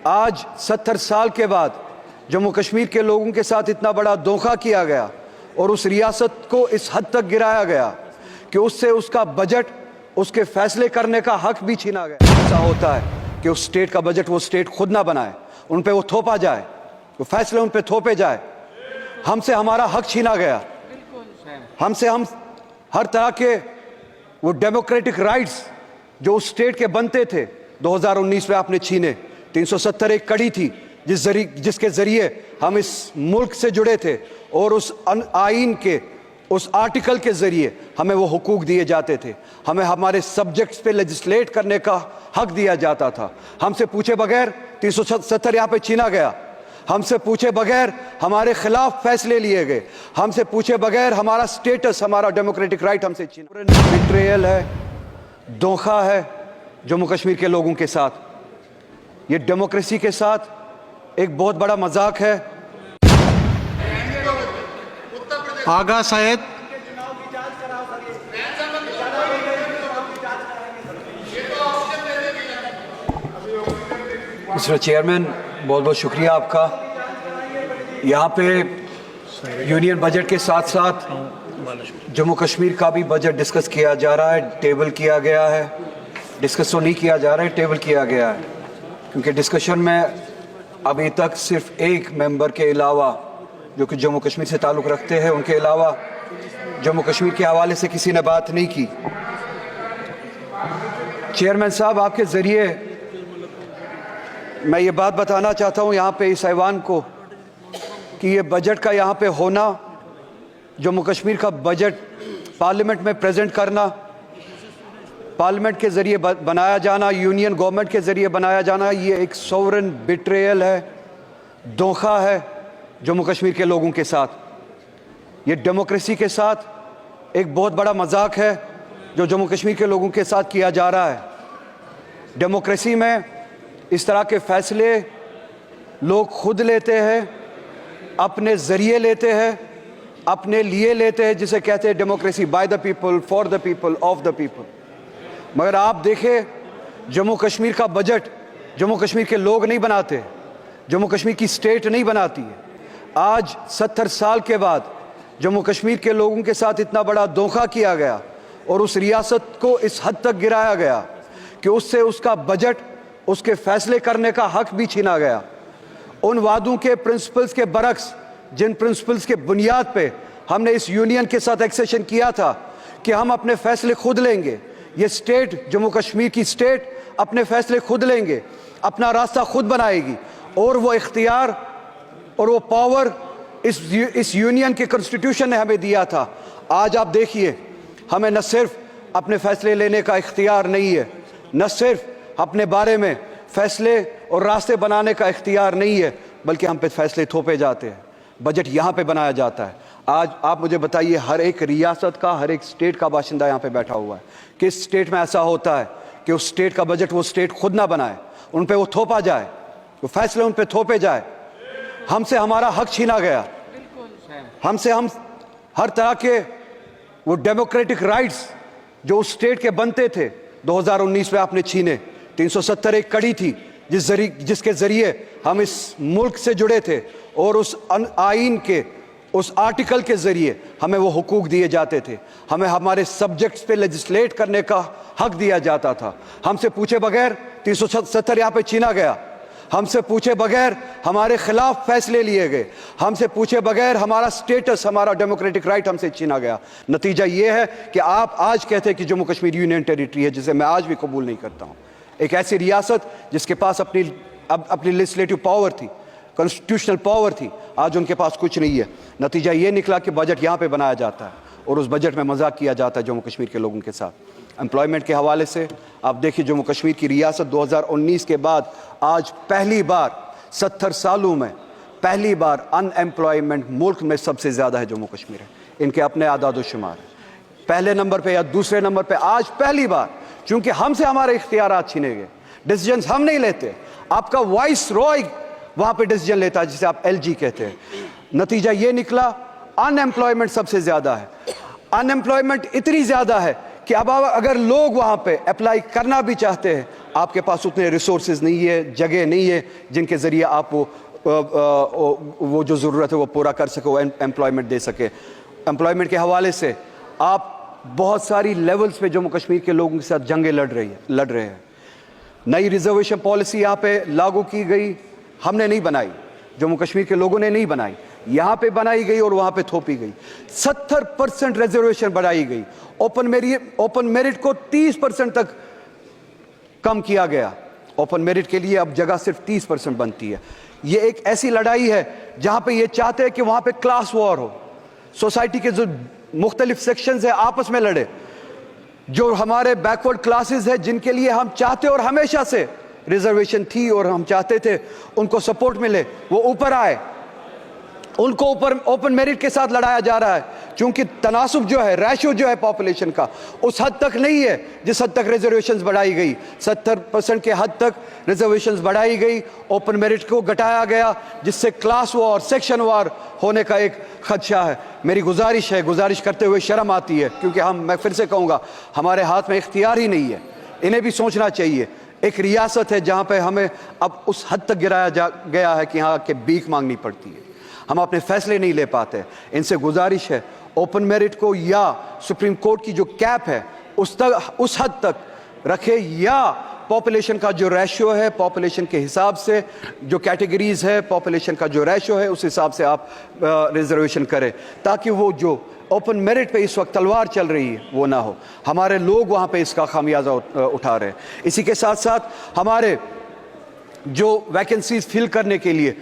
आज 70 साल के बाद जम्मू कश्मीर के लोगों के साथ इतना बड़ा धोखा किया गया और उस रियासत को इस हद तक गिराया गया कि उससे उसका बजट, उसके फैसले करने का हक भी छीना गया। ऐसा होता है कि उस स्टेट का बजट वो स्टेट खुद ना बनाए, उन पे वो थोपा जाए, वो फैसले उन पे थोपे जाए। हमसे हमारा हक छीना गया, हमसे हम हर तरह के वो डेमोक्रेटिक राइट्स जो उस स्टेट के बनते थे 2019 में आपने छीने। 370 एक कड़ी थी जिसके जरिए हम इस मुल्क से जुड़े थे और उस आइन के उस आर्टिकल के जरिए हमें वो हुकूक दिए जाते थे, हमें हमारे सब्जेक्ट्स पे लेजिस्लेट करने का हक दिया जाता था। हमसे पूछे बगैर 370 यहाँ पे छीना गया, हमसे पूछे बगैर हमारे खिलाफ फैसले लिए गए, हमसे पूछे बगैर हमारा स्टेटस, हमारा डेमोक्रेटिक राइट हमसे छीना। बिट्रेयल है, धोखा है जम्मू कश्मीर के लोगों के साथ। ये डेमोक्रेसी के साथ एक बहुत बड़ा मजाक है। आगा सैयद मिस्टर चेयरमैन, बहुत बहुत शुक्रिया आपका। यहाँ पे यूनियन बजट के साथ साथ जम्मू कश्मीर का भी बजट डिस्कस किया जा रहा है, टेबल किया गया है। डिस्कस तो नहीं किया जा रहा है, टेबल किया गया है, क्योंकि डिस्कशन में अभी तक सिर्फ एक मेंबर के अलावा जो कि जम्मू कश्मीर से ताल्लुक़ रखते हैं, उनके अलावा जम्मू कश्मीर के हवाले से किसी ने बात नहीं की। चेयरमैन साहब, आपके ज़रिए मैं ये बात बताना चाहता हूँ यहाँ पे इस ऐवान को कि ये बजट का यहाँ पे होना, जम्मू कश्मीर का बजट पार्लियामेंट में प्रेजेंट करना, पार्लियामेंट के ज़रिए बनाया जाना, यूनियन गवर्नमेंट के ज़रिए बनाया जाना, ये एक सोवरेन बिट्रेयल है, धोखा है जम्मू कश्मीर के लोगों के साथ। ये डेमोक्रेसी के साथ एक बहुत बड़ा मजाक है जो जम्मू कश्मीर के लोगों के साथ किया जा रहा है। डेमोक्रेसी में इस तरह के फैसले लोग खुद लेते हैं, अपने ज़रिए लेते हैं, अपने लिए लेते हैं, जिसे कहते हैं democracy, by the people, for the people, of the people. मगर आप देखें, जम्मू कश्मीर का बजट जम्मू कश्मीर के लोग नहीं बनाते, जम्मू कश्मीर की स्टेट नहीं बनाती है। आज 70 साल के बाद जम्मू कश्मीर के लोगों के साथ इतना बड़ा धोखा किया गया और उस रियासत को इस हद तक गिराया गया कि उससे उसका बजट, उसके फैसले करने का हक भी छीना गया। उन वादों के प्रिंसिपल्स के बरक्स, जिन प्रिंसिपल्स के बुनियाद पे हमने इस यूनियन के साथ एक्सेशन किया था कि हम अपने फैसले खुद लेंगे, ये स्टेट, जम्मू कश्मीर की स्टेट अपने फैसले खुद लेंगे, अपना रास्ता खुद बनाएगी और वो इख्तियार और वो पावर इस यूनियन के कॉन्स्टिट्यूशन ने हमें दिया था। आज आप देखिए, हमें न सिर्फ अपने फैसले लेने का इख्तियार नहीं है, न सिर्फ अपने बारे में फैसले और रास्ते बनाने का इख्तियार नहीं है, बल्कि हम पे फैसले थोपे जाते हैं। बजट यहाँ पे बनाया जाता है। आज आप मुझे बताइए, हर एक रियासत का, हर एक स्टेट का बाशिंदा यहाँ पे बैठा हुआ है। किस स्टेट में ऐसा होता है कि उस स्टेट का बजट वो स्टेट खुद ना बनाए, उन पे वो थोपा जाए, वो फैसले उन पे थोपे जाए। हमसे हमारा हक छीना गया, हमसे हम हर तरह के वो डेमोक्रेटिक राइट्स जो उस स्टेट के बनते थे 2019 में आपने छीने। 370 एक कड़ी थी जिसके जरिए हम इस मुल्क से जुड़े थे और उस आइन के उस आर्टिकल के जरिए हमें वो हुकूक दिए जाते थे, हमें हमारे सब्जेक्ट्स पे लेजिस्लेट करने का हक दिया जाता था। हमसे पूछे बगैर 370 यहाँ पे छीना गया, हमसे पूछे बगैर हमारे खिलाफ फैसले लिए गए, हमसे पूछे बगैर हमारा स्टेटस, हमारा डेमोक्रेटिक राइट हमसे छीना गया। नतीजा ये है कि आप आज कहते हैं कि जम्मू कश्मीर यूनियन टेरिटरी है, जिसे मैं आज भी कबूल नहीं करता हूँ। एक ऐसी रियासत जिसके पास अपनी लेजिस्लेटिव पावर थी, कॉन्स्टिट्यूशनल पावर थी, आज उनके पास कुछ नहीं है। नतीजा ये निकला कि बजट यहाँ पे बनाया जाता है और उस बजट में मजाक किया जाता है जम्मू कश्मीर के लोगों के साथ। एम्प्लॉयमेंट के हवाले से आप देखिए, जम्मू कश्मीर की रियासत 2019 के बाद आज पहली बार 70 सालों में पहली बार अनएम्प्लॉयमेंट मुल्क में सबसे ज़्यादा है जम्मू कश्मीर है। इनके अपने आदाद शुमार है, पहले नंबर पे या दूसरे नंबर पे आज पहली बार, क्योंकि हमसे हमारे इख्तियारात छीने गए, डिसीजंस हम नहीं लेते, आपका वाइस रॉय वहाँ पे डिसीजन लेता है, जिसे आप LG कहते हैं। नतीजा ये निकला, अनएम्प्लॉयमेंट सबसे ज़्यादा है। अनएम्प्लॉयमेंट इतनी ज़्यादा है कि अब अगर लोग वहाँ पे अप्लाई करना भी चाहते हैं, आपके पास उतने रिसोर्सेज नहीं है, जगह नहीं है जिनके ज़रिए आप वो जो ज़रूरत है वो पूरा कर सके, वो एम्प्लॉयमेंट दे सके। एम्प्लॉयमेंट के हवाले से आप बहुत सारी लेवल्स पे जम्मू कश्मीर के लोगों के साथ जंगें लड़ रहे हैं। नई रिजर्वेशन पॉलिसी यहाँ पे लागू की गई, हमने नहीं बनाई, जम्मू कश्मीर के लोगों ने नहीं बनाई, यहाँ पे बनाई गई और वहाँ पे थोपी गई। 70% रिजर्वेशन बढ़ाई गई, ओपन मेरिट को 30% तक कम किया गया। ओपन मेरिट के लिए अब जगह सिर्फ 30% बनती है। ये एक ऐसी लड़ाई है जहाँ पे ये चाहते हैं कि वहाँ पे क्लास वॉर हो, सोसाइटी के जो मुख्तलिफ सेक्शंस है आपस में लड़े, जो हमारे बैकवर्ड क्लासेस है जिनके लिए हम चाहते और हमेशा से रिजर्वेशन थी और हम चाहते थे उनको सपोर्ट मिले, वो ऊपर आए, उनको ऊपर ओपन मेरिट के साथ लड़ाया जा रहा है। क्योंकि तनासुब जो है, रेशो जो है पॉपुलेशन का, उस हद तक नहीं है जिस हद तक रिजर्वेशंस बढ़ाई गई। 70% के हद तक रिजर्वेशंस बढ़ाई गई, ओपन मेरिट को घटाया गया, जिससे क्लास वॉर, सेक्शन वॉर होने का एक खदशा है। मेरी गुजारिश करते हुए शर्म आती है, क्योंकि मैं फिर से कहूँगा, हमारे हाथ में इख्तियार ही नहीं है। इन्हें भी सोचना चाहिए। एक रियासत है जहाँ पे हमें अब उस हद तक गिराया गया है कि यहाँ के भीख मांगनी पड़ती है, हम अपने फैसले नहीं ले पाते। इनसे गुजारिश है, ओपन मेरिट को या सुप्रीम कोर्ट की जो कैप है उस हद तक रखे, या पॉपुलेशन का जो रेशियो है, पॉपुलेशन के हिसाब से जो कैटेगरीज है, पॉपुलेशन का जो रेशियो है, उस हिसाब से आप रिजर्वेशन करें, ताकि वो जो ओपन मेरिट पे इस वक्त तलवार चल रही है वो ना हो। हमारे लोग वहाँ पे इसका खामियाजा उठा रहे हैं। इसी के साथ साथ हमारे जो वैकेंसीज फिल करने के लिए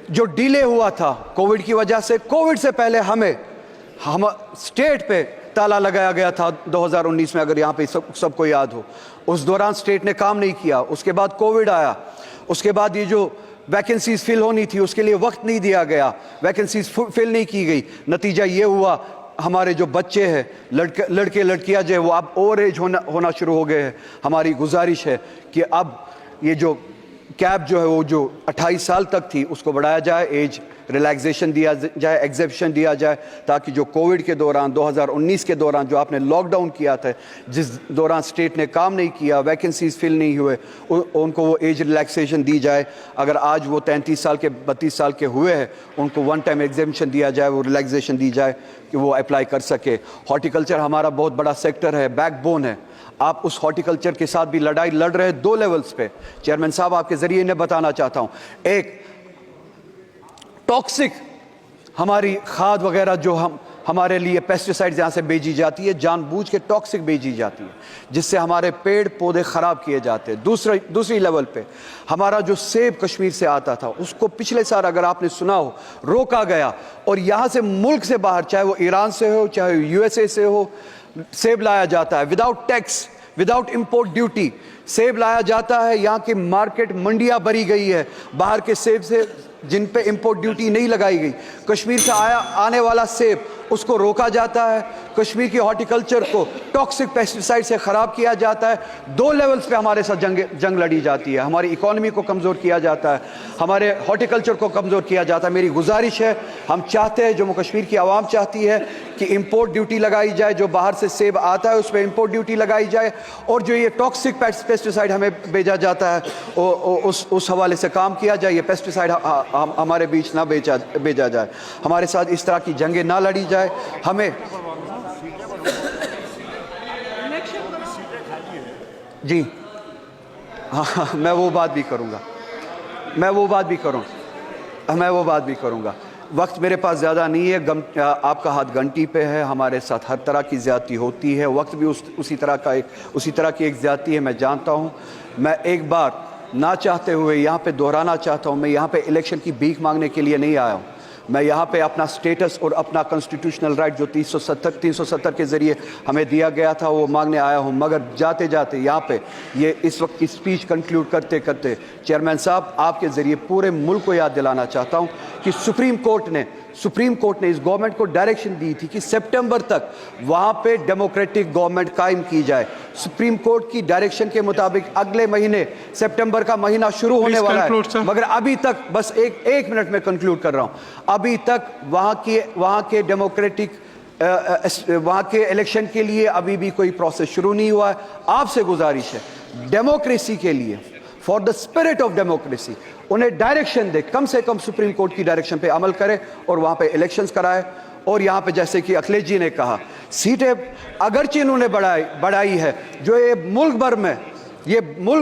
जो डिले हुआ था कोविड की वजह से, कोविड से पहले हम स्टेट पे ताला लगाया गया था 2019 में, अगर यहाँ पे सबको याद हो। उस दौरान स्टेट ने काम नहीं किया, उसके बाद कोविड आया, उसके बाद ये जो वैकेंसीज फिल होनी थी उसके लिए वक्त नहीं दिया गया, वैकेंसीज फिल नहीं की गई। नतीजा ये हुआ, हमारे जो बच्चे हैं, लड़के लड़कियां जो है वो अब ओवर एज होना शुरू हो गए हैं। हमारी गुजारिश है कि अब ये जो कैप जो है वो जो 28 साल तक थी उसको बढ़ाया जाए, एज रिलैक्सेशन दिया जाए, एग्जेप्शन दिया जाए, ताकि जो कोविड के दौरान 2019 के दौरान जो आपने लॉकडाउन किया था, जिस दौरान स्टेट ने काम नहीं किया, वैकेंसीज फिल नहीं हुए, उनको वो एज रिलैक्सेशन दी जाए। अगर आज वो 33 साल के 32 साल के हुए हैं, उनको वन टाइम एग्जेप्शन दिया जाए, वो रिलैक्सेशन दी जाए कि वो अप्लाई कर सके। हॉर्टिकल्चर हमारा बहुत बड़ा सेक्टर है, बैकबोन है। आप उस हॉर्टिकल्चर के साथ भी लड़ाई लड़ रहे हैं 2 लेवल्स पे। चेयरमैन साहब, आपके जरिए इन्हें बताना चाहता हूं, एक टॉक्सिक हमारी खाद वगैरह जो हमारे लिए पेस्टिसाइड्स यहाँ से भेजी जाती है, जानबूझ के टॉक्सिक भेजी जाती है, जिससे हमारे पेड़ पौधे ख़राब किए जाते हैं। दूसरी लेवल पे हमारा जो सेब कश्मीर से आता था, उसको पिछले साल, अगर आपने सुना हो, रोका गया और यहाँ से मुल्क से बाहर, चाहे वो ईरान से हो, चाहे USA से हो, सेब लाया जाता है without tax, without import duty सेब लाया जाता है। यहाँ की मार्केट मंडियाँ भरी गई है बाहर के सेब से, जिन पे इंपोर्ट ड्यूटी नहीं लगाई गई। कश्मीर से आने वाला सेब उसको रोका जाता है, कश्मीर की हॉर्टिकल्चर को टॉक्सिक पेस्टिसाइड से ख़राब किया जाता है। 2 लेवल्स पे हमारे साथ जंग लड़ी जाती है। हमारी इकोनॉमी को कमज़ोर किया जाता है, हमारे हॉर्टिकल्चर को कमज़ोर किया जाता है। मेरी गुजारिश है, हम चाहते हैं, जम्मू कश्मीर की आवाम चाहती है कि इंपोर्ट ड्यूटी लगाई जाए, जो बाहर से सेब आता है उस पर इंपोर्ट ड्यूटी लगाई जाए, और जो ये टॉक्सिक पेस्टिसाइड हमें भेजा जाता है उस हवाले से काम किया जाए। ये पेस्टिसाइड हमारे बीच ना भेजा जाए, हमारे साथ इस तरह की जंगें ना लड़ी जाए। हमें जी हाँ, मैं वो बात भी करूँगा। वक्त मेरे पास ज़्यादा नहीं है, आपका हाथ घंटी पे है। हमारे साथ हर तरह की ज़्यादती होती है, वक्त भी उसी तरह की एक ज़्यादती है, मैं जानता हूँ। मैं एक बार ना चाहते हुए यहाँ पे दोहराना चाहता हूँ, मैं यहाँ पे इलेक्शन की भीख मांगने के लिए नहीं आया हूँ। मैं यहाँ पे अपना स्टेटस और अपना कॉन्स्टिट्यूशनल राइट जो 370 के ज़रिए हमें दिया गया था वो मांगने आया हूँ। मगर जाते जाते यहाँ पे ये इस वक्त की स्पीच कंक्लूड करते करते चेयरमैन साहब, आपके ज़रिए पूरे मुल्क को याद दिलाना चाहता हूँ कि सुप्रीम कोर्ट ने इस गवर्नमेंट को डायरेक्शन दी थी कि सितंबर तक वहाँ पे डेमोक्रेटिक गवर्नमेंट कायम की जाए। सुप्रीम कोर्ट की डायरेक्शन के मुताबिक अगले महीने सितंबर का महीना शुरू होने वाला है, मगर अभी तक, बस एक मिनट में कंक्लूड कर रहा हूँ, अभी तक वहाँ के डेमोक्रेटिक वहाँ के इलेक्शन के लिए अभी भी कोई प्रोसेस शुरू नहीं हुआ है। आपसे गुजारिश है, डेमोक्रेसी के लिए, for the spirit of democracy, उन्हें डायरेक्शन दे, कम से कम सुप्रीम कोर्ट की डायरेक्शन पे अमल करे और वहाँ पे इलेक्शंस कराए। और यहाँ पे जैसे कि अखिलेश जी ने कहा, सीटें अगरचे इन्होंने बढ़ाई है, जो ये मुल्क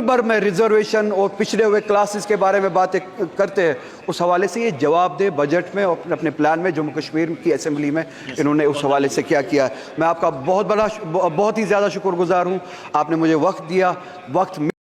भर में रिजर्वेशन और पिछड़े हुए क्लासेस के बारे में बातें करते हैं, उस हवाले से ये जवाब दे बजट में और अपने प्लान में। जम्मू कश्मीर की असेंबली में इन्होंने उस हवाले से क्या किया है। मैं आपका बहुत ही ज़्यादा शुक्रगुजार हूँ, आपने मुझे वक्त दिया। वक्त